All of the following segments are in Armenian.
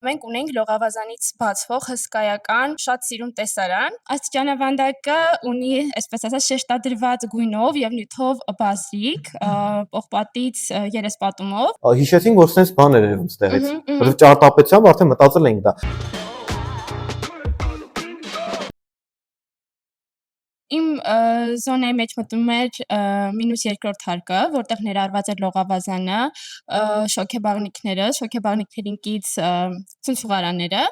Մենք ունենք լողավազանից բացվող հսկայական շատ սիրուն տեսարան։ Այս ճանավանդակը ունի, այսպես ասած, շեշտադրված գույնով եւ նյութով բազիկ, պողպատից երեսպատումով։ Հիշեցինք, որ sense բաներ էր ստեղից, որովհետեւ ճարտապետությամբ արդեն մտածել ենք դա։ Իմ զոնայի մեջ մտնում էր մինուս երկրորդ հարկը, որտեղ ներառված էր լողավազանը, շոգեբաղնիքներին կից ցնցուղարանները,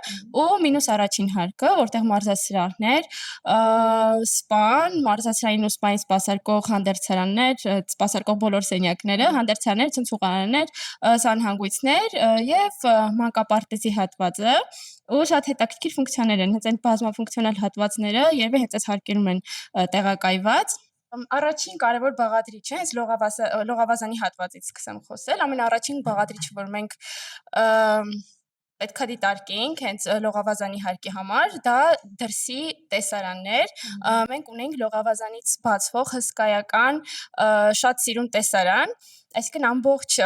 ու մինուս առաջին հարկը, որտեղ մարզասրահն էր, սպան, մարզասրահին ու սպային սպասարկող հանդերձարաններ, սպասարկող բոլոր սենյակները, հանդերձարաններ, ցնցուղարաններ, սանհանգույցներ եւ մանկապարտեզի հատվածը, ու շատ հետաքրքիր ֆունկցիաներ են, հենց այն բազմաֆունկցիոնալ հատվածները երևի հենց այս հարկերում են տեղակայված։ Առաջին կարևոր բաղադրիչը հենց լողավազանի հատվածից սկսեմ խոսել։ Ամենաառաջին բաղադրիչը, որ մենք պետք է դիտարկեինք հենց լողավազանի հարկի համար, դա դրսի տեսարաններ։ Մենք ունենք լողավազանից բացվող հսկայական շատ սիրուն տեսարան, այսինքն ամբողջ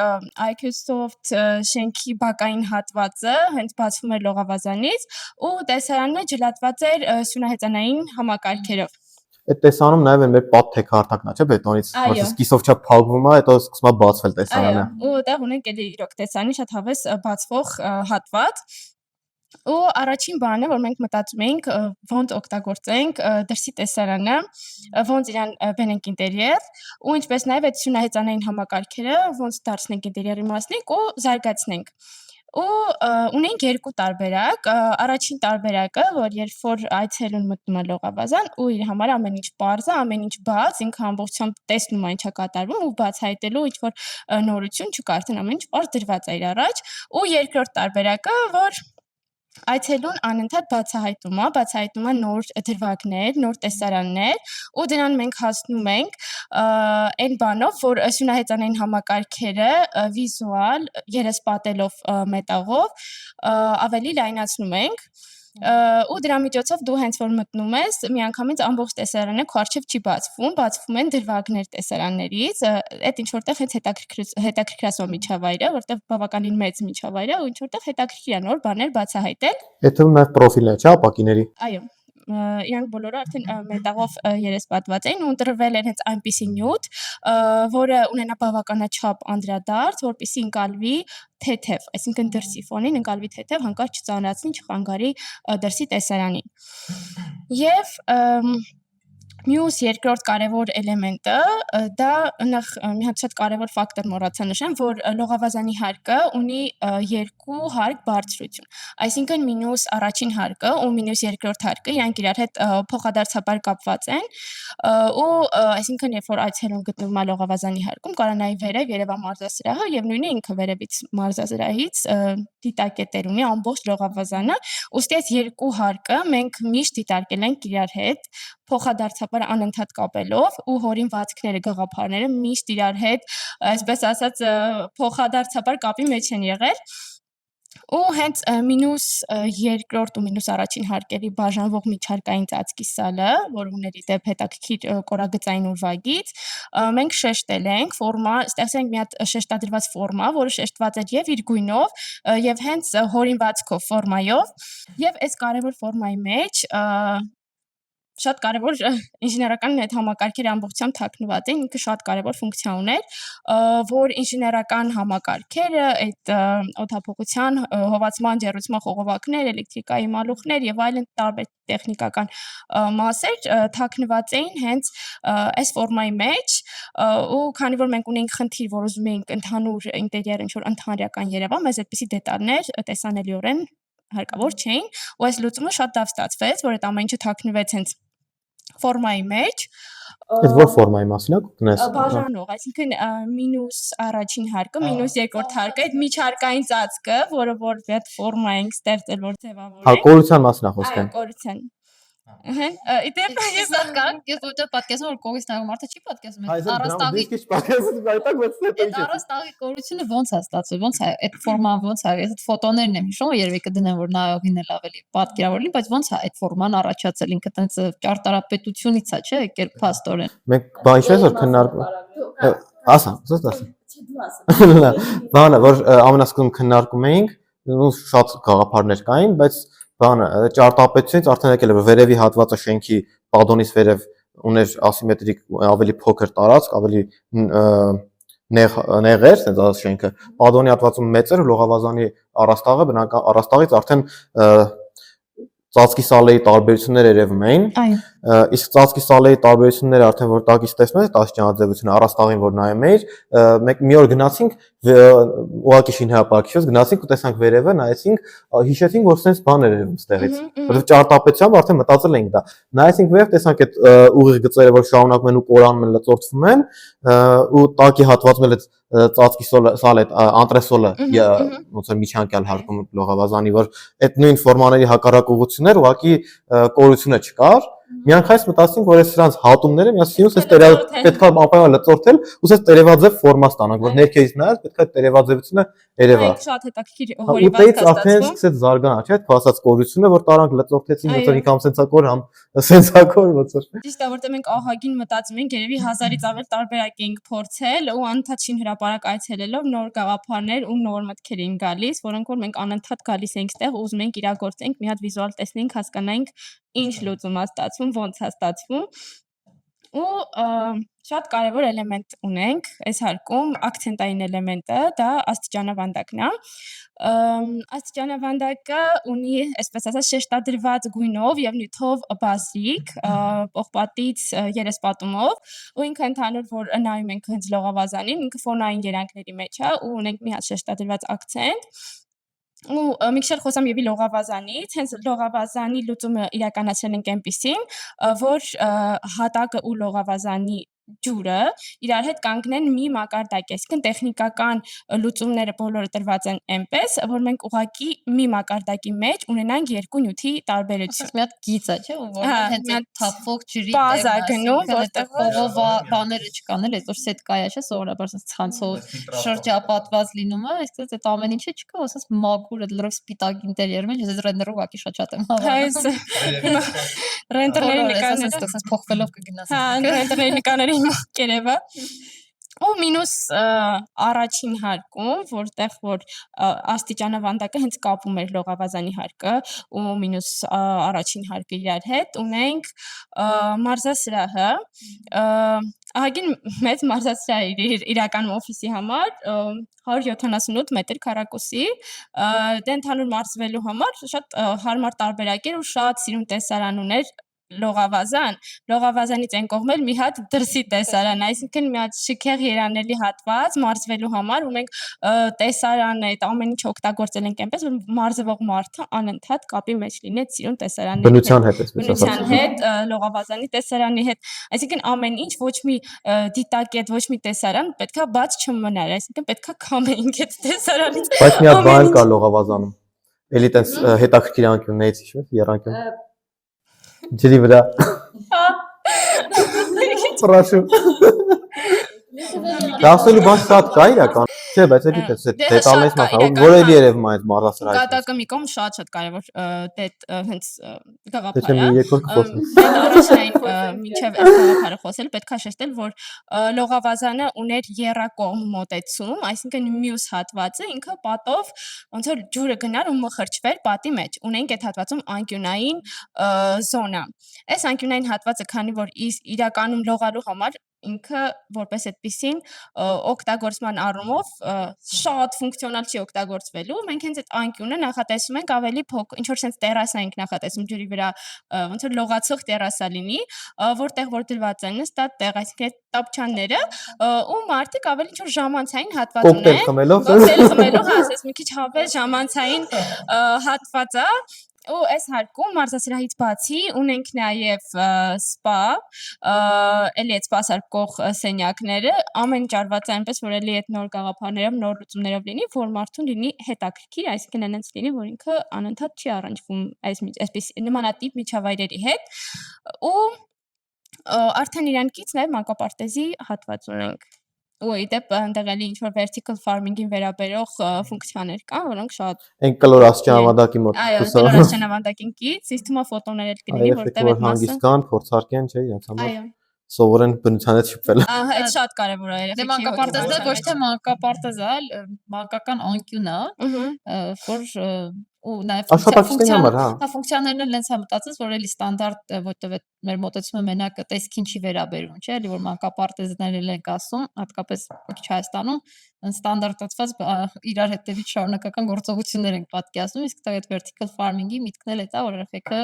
IQ-Soft շենքի բակային հատվածը հենց բացվում էր լողավազանից, ու տեսարանը ջլատված էր սյունահեծանային համակարգերով։ Այդ տեսանում նաև մեր պատթեքը հարթակն է, չէ՞, բետոնից, որը սկիսով չափ փակվում է, հետո սկսում է բացվել տեսարանը։ Ու այդտեղ ունենք էլի իրոք տեսարանի շատ հավես բացվող հատված։ Ու առաջին բանը, որ մենք մտածում էինք, ոնց օգտագործենք դրսի տեսարանը, ոնց իրան բերենք ինտերիեր, ու ինչպես նաև այդ սյունահեծանային համակարգերը ոնց դարձնենք ինտերիերի մասնիկ ու զարգացնենք։ Ու ունենք երկու տարբերակ, առաջին տարբերակը, որ երբ որ այցելուն մտնում է լողավազան ու իր համար ամեն ինչ պարզ է, ամեն ինչ բաց, ինքը ամբողջությամբ տեսնում է ինչա կատարվում ու բացահայտելու ինչ որ նորություն չկա, արդեն ամեն ինչ պարզ դրված է իր առաջ, ու երկրորդ տարբերակը, որ այցելուն անընդհատ բացահայտում է նոր դրվագներ, նոր տեսարաններ, ու դրան մենք հասնում ենք այն բանով, որ սյունահեծանային համակարգերը վիզուալ երեսպատելով մետաղով ավելի լայնացնում ենք, ու դրա միջոցով դու հենց որ մտնում ես, միանգամից ամբողջ տեսարանը քո առջև չի բացվում են դրվագներ տեսարաններից, այդ ինչ որտեղ հենց հետաքրքրասո միջավայրը, որտեղ բավականին մեծ միջավայր է, ու ինչ որտեղ հետաքրքիր է նոր բաներ բացահայտել։ Այդ թվում նաև պրոֆիլն է, չէ՞, ապակիների։ Այո, իրանք բոլորը արդեն մետաղով երեսպատված էին ու ընտրվել էր հենց այնպիսի նյութ, որը ունենա բավականաչափ անդրադարձ, որպեսզի ընկալվի թեթև, այսինքն դրսի ֆոնին ընկալվի թեթև, հանկարծ չծանրացնի, չխանգարի դրսի տեսարանին։ Եվ մյուս երկրորդ կարևոր էլեմենտը դա նախ մի հատ շատ կարևոր ֆակտոր մոռացա նշեմ, որ լողավազանի հարկը ունի երկու հարկ բարձրություն, այսինքն մինուս առաջին հարկը ու մինուս երկրորդ հարկը իրանք իրար հետ փոխադարձաբար կապված են, ու այսինքն երբ որ այցելուն գտնվում է լողավազանի հարկում, կարա նայի վերև երևա մարզասրահը եւ նույնը ինքը վերևից մարզասրահից դիտակետեր ունի ամբողջ լողավազանը, ուստի այս երկու հարկը մենք միշտ դիտարկել ենք իրար հետ փոխադարձաբար անընդհատ կապելով ու հորինվածքները, գաղափարները միշտ իրար հետ, այսպես ասած, փոխադարձաբար կապի մեջ են եղել։ Ու հենց մինուս երկրորդ ու մինուս առաջին հարկերի բաժանվող միջհարկային ծածկի սալը, որ ուներ ի դեպ հետաքրքիր կորագծային ուրվագիծ, մենք շեշտել ենք ֆորմա, ստեղծել ենք մի հատ շեշտադրված ֆորմա, որը շեշտված էր եւ իր գույնով եւ հենց հորինվածքով ֆորմայով, եւ այս կարևոր ֆորմայի մեջ շատ կարևոր ինժեներական այդ համակարգերը ամբողջությամբ թաքնված են, ինքը շատ կարևոր ֆունկցիա ուներ, որ ինժեներական համակարգերը, այդ օդափոխության, հովացման, ջեռուցման խողովակներ, էլեկտրիկայի մալուխներ եւ այլն տարբեր տեխնիկական մասեր թաքնված էին հենց այս ֆորմայի մեջ, ու քանի որ մենք ունենք խնդիր, որ ուզում էինք ընդհանուր ինտերիերը ինչ որ ընդհանրական երևա, մեզ այդպիսի դետալներ տեսանելիորեն հարկավոր չէին, ու այս լուծումը շատ լավ ստացվեց, որ այդ ամեն ինչը թաքնվեց հենց ֆորմայի մեջ։ Այդ որ ֆորմայի մասին է կգնես։ Բաժանող, այսինքն մինուս առաջին հարկը, մինուս երկրորդ հարկը, այդ միջհարկային ծածկը, որը որ այդ ֆորմա ենք ստեղծել, որ ձևավորենք։ Հա, կորության մասն է խոսքը։ Այո, կորության։ Իդեպ ես ուտը պատկերացնում որ կողից նայում մարդը չի պատկերացնում այդ առաստաղի կորությունը ոնց է ստացվել, ոնց է այդ ֆորման, ոնց է, ես այդ ֆոտոներն եմ հիշում, երևի կդնեմ որ նայողին էլ ավելի պատկերավորելի, բայց ոնց է այդ ֆորման առաջացել, ինքը տենց ճարտարապետությունից է, չէ, եկել փաստորեն։ Մենք բա հիշես որ քննարկում ասա, բանը որ ամենասկզբում քննարկում էինք, ու շատ գաղափարներ կային, բայց բանը ճարտարապետությունից արդեն եկել է որ վերևի հատվածը շենքի պատոնից վերև ուներ ասիմետրիկ ավելի փոքր տարածք, ավելի նեղ էր, ասենց այս շենքը։ Պատոնի հատվածում մեծ էր, լողավազանի առաստաղը բնական առաստաղից արդեն ծածկի սալեի տարբերություններ երևում էին։ Այո։ Իսկ ծածկի սալեի տարբերությունները արդեն որ տակից տեսնում եք, աստիճանաձևությունը առաստաղին որ նայում էիր, մենք մի օր գնացինք ուղակի շինհրապարակից գնացինք ու տեսանք վերևը, նայեցինք, հիշեցինք որ sense բան էր երևում ստեղից։ Որովհետև ճարտարապետությամբ արդեն մտածել էինք դա։ Նայեցինք վերև, տեսանք այդ ուղիղ գծերը որ շարունակում են ու կորանում են, լծորվում են, ու տակի հատվածում էլ ծածկի սալը անտրեսոլը ոնց որ միջանկյալ հարկում լողավազանի որ այդ նույն ֆորմաների հակառակ ուղղություններ ուղղակի կորությունը չկար միանգամից մտածեցինք որ այս սրանց հատումները միասին սենց պետքա ապայա լծորթել ու սենց տերևաձև ֆորմա ստանանք որ ներքևից նայած պետքա տերևաձևությունը երևա շատ հետաքրքիր հորիված արդեն սկսեց զարգանալ չէ՞ այդ ասած կորությունը որ տարանք լծորթեցին ոնց որ ինքամ սենսակոր համ սենսակոր ոնց որ ճիշտ է որտեղ մենք ահագին մտածում ենք երևի 1000-ից ավել տարբերակ ենք փորձել ու անընդհատ շինհրապարակ այցելելով նոր գաղափարներ ու նոր մտքեր են գալիս որոնք որ մենք անընդհատ գալիս ենք ստեղ ուզում ենք իրագործենք մի հատ վիզուալ տեսնենք հասկանանք ինչ լուծում է ստացվում ոնց է ստացվում ու շատ կարևոր էլեմենտ ունենք այս հարկում ակցենտային էլեմենտը դա աստիճանավանդակն է աստիճանավանդակը ունի այսպես ասած շեշտադրված գույնով եւ նյութով բազիկ պողպատից երեսպատումով ու ինքը ընդհանուր որ նայում ենք հենց լողավազանին ինքը ֆոնային երանգների մեջ է ու ունենք մի հատ շեշտադրված ակցենտ ու մի քիչ խոսամ եւի լողավազանից, հենց լողավազանի լուծումը իրականացրել ենք այնպիսին, որ հատակը ու լողավազանի ջուրը իրար հետ կանգնեն մի մակարդակի, այսինքն տեխնիկական լուծումները բոլորը տրված են այնպես, որ մենք ուղղակի մի մակարդակի մեջ ունենանք երկու նյութի տարբերություն։ Մի հատ գիծ է, չէ՞, ու որ հենց այդ թափվող ջրի բազա գնում, որտեղ բաները չկան, էլ այսօր սետկայա, չէ՞, սովորաբար sense ցանցով շրջապատված լինում է, այսինքն այդ ամեն ինչը չկա, ասես մաքուր այդ լրիվ սպիտակ ինտերիերում է, ես ռենդերով ակի շատ եմ հավանում։ Ռենդերների նկարները sense փոխվելով կգնաս։ Հա, ռենդերների նկարների կերևա ու մինուս առաջին հարկում, որտեղ որ աստիճանավանդակը հենց կապում էր լողավազանի հարկը ու մինուս առաջին հարկը իրար հետ, ունենք մարզասրահը, ահագին մեծ մարզասրահ է իրականում օֆիսի համար, 178 մետր քառակուսի, դե ընդհանուր մարզվելու համար շատ հարմար տարբերակ էր ու շատ սիրուն տեսարան ուներ լողավազանից այն կողմել մի հատ դրսի տեսարան, այսինքն մի հատ շքեղ երանելի հատված մարզվելու համար ու մենք տեսարանը այդ ամեն ինչ օգտագործել ենք այնպես որ մարզվող մարդը անընդհատ կապի մեջ լինի այդ սիրուն տեսարանների բնության հետ բնության հետ լողավազանի տեսարանի հետ այսինքն ամեն ինչ ոչ մի դիտակետ ոչ մի տեսարան պետքա բաց չմնար այսինքն պետքա քամեինք այդ տեսարանից բայց մի հատ բան կա լողավազանում էլի տես հետաքրքիր անկյուններից հիշում եք երանկյուն ջրի վրա Прошу Դասելու բան շատ կա իրական Չէ, բայց էլի դետալներից մասը, որ էլի երևում է այդ մարզասրահից։ Կատակը մի կողմ շատ կարևոր դետ հենց գաղափար է։ Դե մի երկու խոսենք։ Առաջնային մինչև այս գաղափարը խոսել, պետք է շեշտել, որ լողավազանը ուներ եռակողմ մոտեցում, այսինքն մյուս հատվածը ինքը պատով ոնց որ ջուրը գնար ու մխրճվեր պատի մեջ։ Ունենք այդ հատվածում անկյունային զոնա։ Այս անկյունային հատվածը, քանի որ իրականում լողալու համար ինքը որպես այդպեսին օգտագործման առումով շատ ֆունկցիոնալ չի օգտագործվելու մենք հենց այդ անկյունը նախատեսում ենք ավելի փոքր ինչ որ sense տերասա ենք նախատեսում ջրի վրա ոնց որ լողացող տերասա լինի որտեղ որ դրված են նստած տեղ այսինքն այդ տապչանները ու մարդիկ ավելի ինչ որ ժամանցային հատված ունեն կոկտեյլ խմելով հա ասես մի քիչ հավես ժամանցային հատված է ու այս հարկում մարզասրահից բացի ունենք նաև սպա, էլի այդ սպասարկող սենյակները, ամեն ինչ արված է այնպես, որ էլի այդ նոր գաղափարներով, նոր լուծումներով լինի, որ մարդուն լինի հետաքրքիր, այսինքն այնպես լինի, որ ինքը անընդհատ չի առնչվում այսպես նմանատիպ միջավայրերի հետ ու արդեն իրանքից նաև մանկապարտեզի հատված ունենք։ ու իդեպ այնտեղ էլի ինչ որ vertical farming-ին վերաբերող ֆունկցիաներ կան, որոնք շատ Այն կլոր աստիճանավանդակի մոտ Այո, կլոր աստիճանավանդակին կից, ինձ թվում է ֆոտոներ էլ կլինի, որտեղ այդ մասը հանգիստ կան, փորձարկեն, չէ, իրաց համար։ Այո։ սովորեն բնության հետ շփվել։ Ահա, այդ շատ կարևոր է Դե երեխեքի մանկապարտեզը ոչ թե մանկապարտեզ է, այլ մանկական անկյուն է, որ ու նաև Աշխատակիցների համար, հա։ Հա ֆունկցիաներն էլ հենց է մտածած, որ էլի ստանդարտ, որտեղ մեր մոտեցումը մենակ տեսքին չի վերաբերում, չէ՞, էլի որ մանկապարտեզներ ենք ասում, հատկապես մի քիչ Հայաստանում ստանդարտացված իրար հետևից շարունակական գործողություններ ենք պատկերացնում, իսկ դա այդ vertical farming-ի միտքն էլ է դա, որ երեխեքը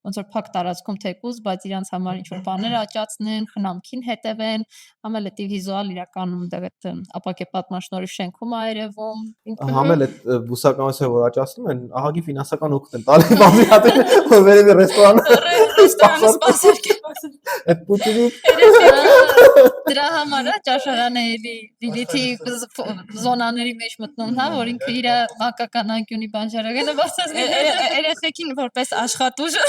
ոնց որ փակ տարածքում թեկուզ, բայց իրանց համար ինչ որ բաներ աճացնեն, խնամքին հետևեն, համել է վիզուալ իրականում դա այդ ապակե պատմաշնորհի շենքում է երևում։ Համել այդ բուսականությունը որ աճացնում են, ահագի ֆինանսական օգուտ են տալի բազմի հատին, որ վերևի ռեստորանը սպասարկի։ Այդ Պուտինի Դրա համար է ճաշարանը էլի Լիլիթի զոնաների մեջ մտնում, հա, որ ինքը իր մանկական անկյունի բանջարեղենը բացածնի Երեխեքին որպես աշխատուժ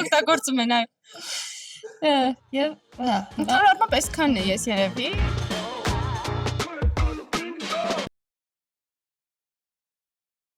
օգտագործում են այ։ Եվ հա, Ընդհանրապես քանն է ես երևի